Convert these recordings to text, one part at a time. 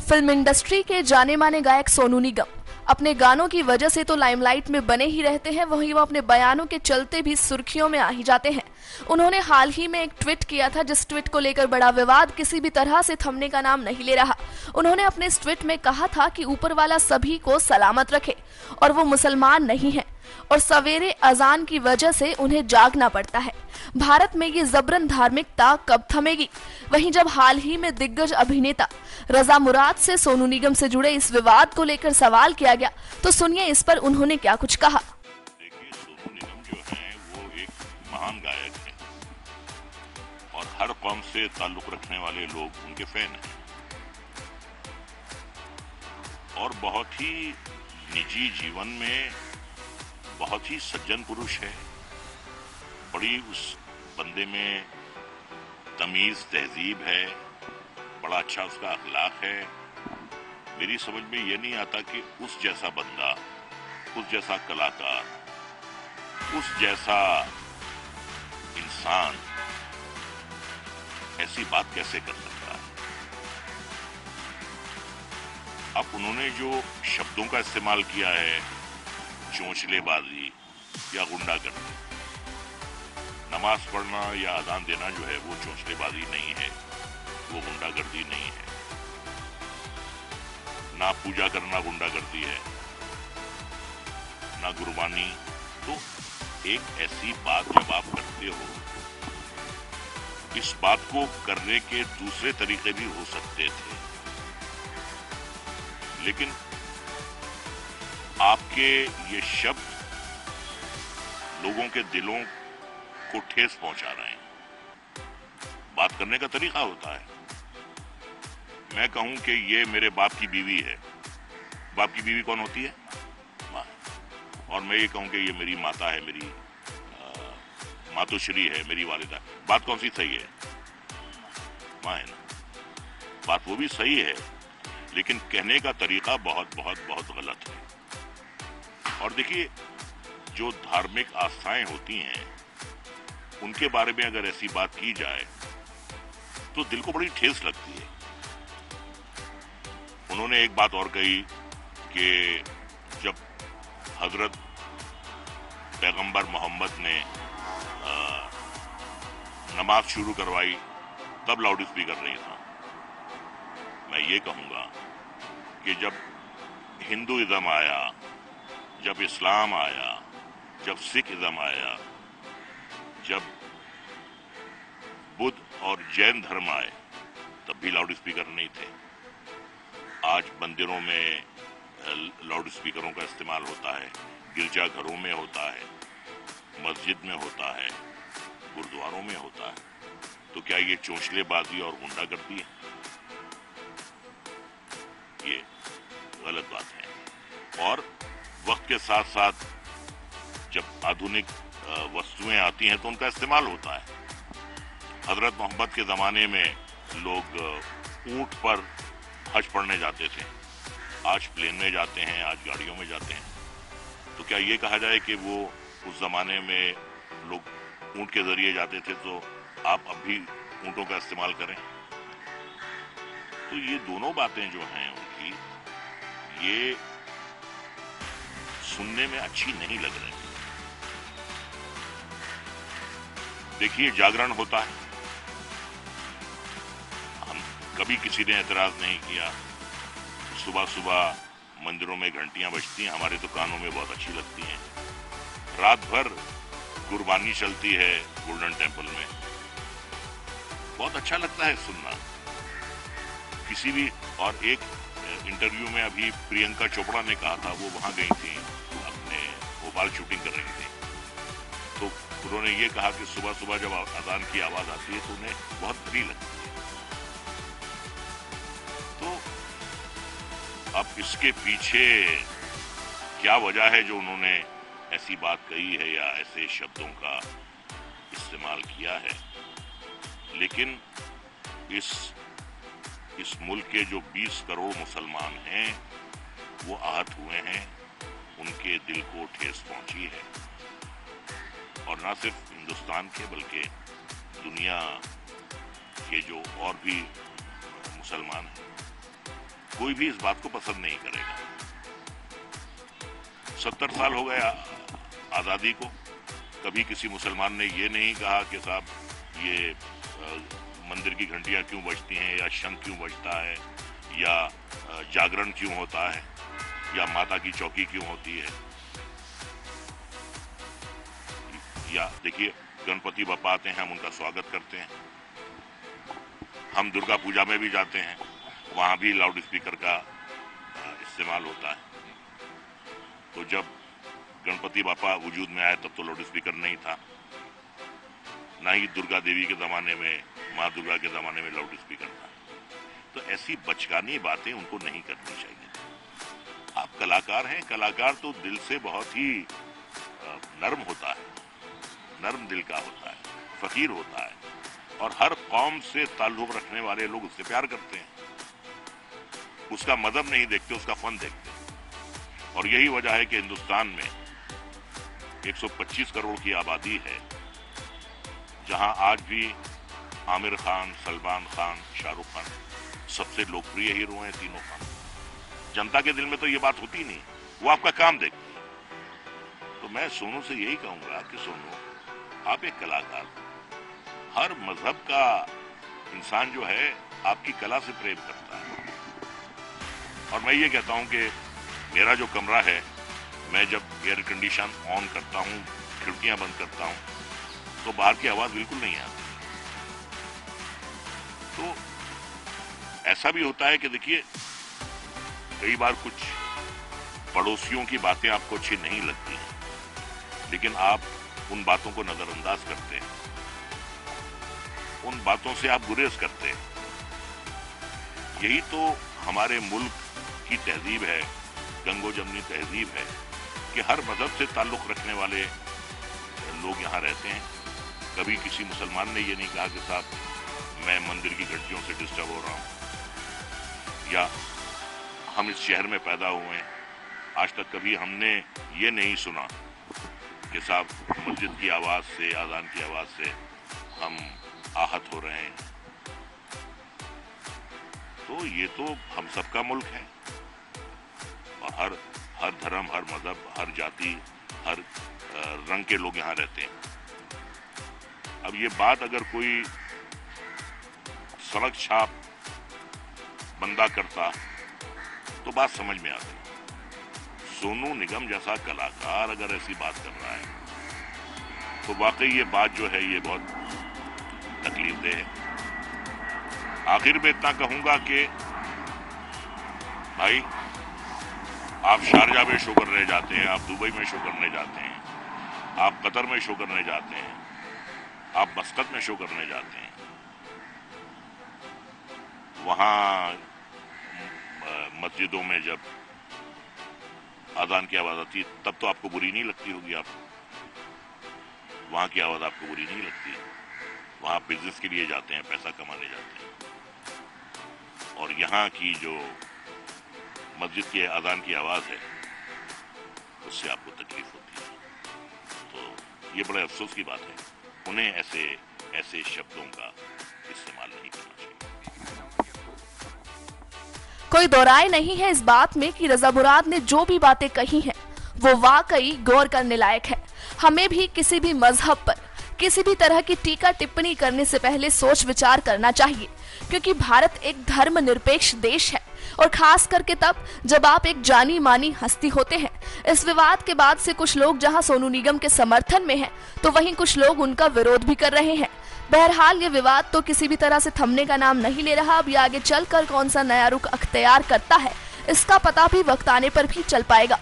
Film industry के जाने माने गायक सोनू निगम अपने गानों की वजह से तो लाइमलाइट में बने ही रहते हैं, वहीं वो अपने बयानों के चलते भी सुर्खियों में आ ही जाते हैं। उन्होंने हाल ही में एक ट्वीट किया था, जिस ट्वीट को लेकर बड़ा विवाद किसी भी तरह से थमने का नाम नहीं ले रहा। उन्होंने अपने इस ट्वीट में कहा था कि ऊपर वाला सभी को सलामत रखे और वो मुसलमान नहीं है और सवेरे अजान की वजह से उन्हें जागना पड़ता है। भारत में ये जबरन धार्मिकता कब थमेगी? वहीं जब हाल ही में दिग्गज अभिनेता रजा मुराद से सोनू निगम से जुड़े इस विवाद को लेकर सवाल किया गया, तो सुनिए इस पर उन्होंने क्या कुछ कहा। देखिए, सोनू निगम जो हैं वो एक महान गायक हैं और हर कौम से ताल्लुक रखने वाले लोग उनके फैन हैं और बहुत ही निजी जीवन में बहुत ही सज्जन पुरुष है। बड़ी उस बंदे में तमीज तहजीब है, बड़ा अच्छा उसका अखलाक है। मेरी समझ में ये नहीं आता कि उस जैसा बंदा, उस जैसा कलाकार, उस जैसा इंसान ऐसी बात कैसे कर सकता है। अब उन्होंने जो शब्दों का इस्तेमाल किया है, चोंचलेबाजी या गुंडागर्दी, नमाज पढ़ना या अजान देना जो है वो चोंचलेबाजी नहीं है, वो गुंडागर्दी नहीं है। ना पूजा करना गुंडागर्दी है, ना गुरबानी। तो एक ऐसी बात जब आप करते हो, इस बात को करने के दूसरे तरीके भी हो सकते थे, लेकिन आपके ये शब्द लोगों के दिलों को ठेस पहुंचा रहे हैं। बात करने का तरीका होता है। मैं कहूं कि ये मेरे बाप की बीवी है। बाप की बीवी कौन होती है? माँ। और मैं ये कहूं कि ये मेरी माता है, मेरी मातोश्री है, मेरी वालिदा। बात कौन सी सही है? माँ है ना। बात वो भी सही है, लेकिन कहने का तरीका बहुत बहुत बहुत गलत है। और देखिए, जो धार्मिक आस्थाएं होती हैं उनके बारे में अगर ऐसी बात की जाए तो दिल को बड़ी ठेस लगती है। उन्होंने एक बात और कही कि जब हजरत पैगंबर मोहम्मद ने नमाज शुरू करवाई तब लाउड स्पीकर नहीं था। मैं ये कहूंगा कि जब हिंदुइज्म आया, जब इस्लाम आया, जब सिख इज्म आया, जब बुद्ध और जैन धर्म आए, तब भी लाउड स्पीकर नहीं थे। आज मंदिरों में लाउड स्पीकरों का इस्तेमाल होता है, गिरजाघरों में होता है, मस्जिद में होता है, गुरुद्वारों में होता है। तो क्या ये चोंचलेबाजी और गुंडागर्दी है? ये गलत बात है। और वक्त के साथ साथ जब आधुनिक वस्तुएं आती हैं तो उनका इस्तेमाल होता है। हजरत मोहम्मद के ज़माने में लोग ऊंट पर हज पढ़ने जाते थे, आज प्लेन में जाते हैं, आज गाड़ियों में जाते हैं। तो क्या ये कहा जाए कि वो उस ज़माने में लोग ऊंट के जरिए जाते थे तो आप अब भी ऊंटों का इस्तेमाल करें? तो ये दोनों बातें जो हैं उनकी, ये सुनने में अच्छी नहीं लग रही। देखिए, जागरण होता है, हम कभी किसी ने एतराज नहीं किया। सुबह सुबह मंदिरों में घंटियां बजती हैं, हमारे तो कानों में बहुत अच्छी लगती हैं। रात भर गुरबानी चलती है गोल्डन टेम्पल में, बहुत अच्छा लगता है सुनना। किसी भी, और एक इंटरव्यू में अभी प्रियंका चोपड़ा ने कहा था, वो वहां गई थी, अपने भोपाल शूटिंग कर रही थी, तो उन्होंने ये कहा कि सुबह सुबह जब अजान की आवाज आती है तो उन्हें बहुत बुरी लगती है। तो अब इसके पीछे क्या वजह है जो उन्होंने ऐसी बात कही है या ऐसे शब्दों का इस्तेमाल किया है? लेकिन इस मुल्क के जो 20 करोड़ मुसलमान हैं वो आहत हुए हैं, उनके दिल को ठेस पहुंची है। और ना सिर्फ हिंदुस्तान के बल्कि दुनिया के जो और भी मुसलमान हैं, कोई भी इस बात को पसंद नहीं करेगा। 70 साल हो गया आजादी को, कभी किसी मुसलमान ने ये नहीं कहा कि साहब ये मंदिर की घंटियां क्यों बजती हैं, या शंख क्यों बजता है, या जागरण क्यों होता है, या माता की चौकी क्यों होती है। या देखिए, गणपति बप्पा आते हैं, हम उनका स्वागत करते हैं। हम दुर्गा पूजा में भी जाते हैं, वहां भी लाउड स्पीकर का इस्तेमाल होता है। तो जब गणपति बापा वजूद में आए तब तो लाउड स्पीकर नहीं था, ना ही दुर्गा देवी के जमाने में, माँ दुर्गा के जमाने में लाउड स्पीकर था। तो ऐसी बचकानी बातें उनको नहीं करनी चाहिए। आप कलाकार हैं, कलाकार तो दिल से बहुत ही नर्म होता है, नर्म दिल का होता है, फकीर होता है, और हर कौम से ताल्लुक रखने वाले लोग उससे प्यार करते हैं। उसका मजहब नहीं देखते, उसका फन देखते हैं। और यही वजह है कि हिंदुस्तान में 125 करोड़ की आबादी है, जहां आज भी आमिर खान, सलमान खान, शाहरुख खान सबसे लोकप्रिय हीरो हैं, तीनों खान। जनता के दिल में तो ये बात होती नहीं, वो आपका काम देखती है। तो मैं सोनू से यही कहूंगा कि सोनू, आप एक कलाकार, हर मजहब का इंसान जो है आपकी कला से प्रेम करता है। और मैं ये कहता हूं कि मेरा जो कमरा है, मैं जब एयर कंडीशन ऑन करता हूं, खिड़कियां बंद करता हूं, तो बाहर की आवाज बिल्कुल नहीं आती। तो ऐसा भी होता है कि देखिए, कई बार कुछ पड़ोसियों की बातें आपको अच्छी नहीं लगती हैं, लेकिन आप उन बातों को नजरअंदाज करते हैं, उन बातों से आप गुरेज करते हैं। यही तो हमारे मुल्क की तहजीब है, गंगो जमनी तहजीब है, कि हर मजहब से ताल्लुक रखने वाले लोग यहाँ रहते हैं। कभी किसी मुसलमान ने ये नहीं कहा कि साहब मैं मंदिर की घंटियों से डिस्टर्ब हो रहा हूँ, या हम इस शहर में पैदा हुए हैं, आज तक कभी हमने ये नहीं सुना कि साहब मस्जिद की आवाज से, अजान की आवाज से हम आहत हो रहे हैं। तो ये तो हम सबका मुल्क है, और हर धर्म, हर मजहब, हर जाति, हर रंग के लोग यहाँ रहते हैं। अब ये बात अगर कोई सड़क छाप बंदा करता तो बात समझ में आती। सोनू निगम जैसा कलाकार अगर ऐसी बात कर रहा है तो वाकई ये बात जो है ये बहुत तकलीफदेह है। आखिर में इतना कहूंगा कि भाई, आप शारजा में शो करने जाते हैं, आप दुबई में शो करने जाते हैं, आप कतर में शो करने जाते हैं, आप मस्कत में शो करने जाते हैं, वहां मस्जिदों में जब अजान की आवाज आती है तब तो आपको बुरी नहीं लगती होगी, आप वहां की आवाज आपको बुरी नहीं लगती। वहां बिजनेस के लिए जाते हैं, पैसा कमाने जाते हैं, और यहाँ की जो मस्जिद की अजान की आवाज है उससे आपको तकलीफ होती है। तो ये बड़े अफसोस की बात है, उन्हें ऐसे शब्दों का इस्तेमाल नहीं करना चाहिए। कोई दो राय नहीं है इस बात में कि रजा मुराद ने जो भी बातें कही हैं वो वाकई गौर करने लायक है। हमें भी किसी भी मजहब पर किसी भी तरह की टीका टिप्पणी करने से पहले सोच विचार करना चाहिए, क्योंकि भारत एक धर्मनिरपेक्ष देश है, और खास करके तब जब आप एक जानी मानी हस्ती होते हैं। इस विवाद के बाद से कुछ लोग जहां सोनू निगम के समर्थन में हैं, तो वहीं कुछ लोग उनका विरोध भी कर रहे हैं। बहरहाल ये विवाद तो किसी भी तरह से थमने का नाम नहीं ले रहा। अब ये आगे चलकर कौन सा नया रुख अख्तियार करता है, इसका पता भी वक्त आने पर भी चल पाएगा।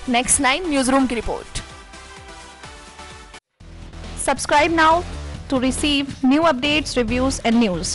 Next 9 Newsroom की report. Subscribe now to receive new updates, reviews and news.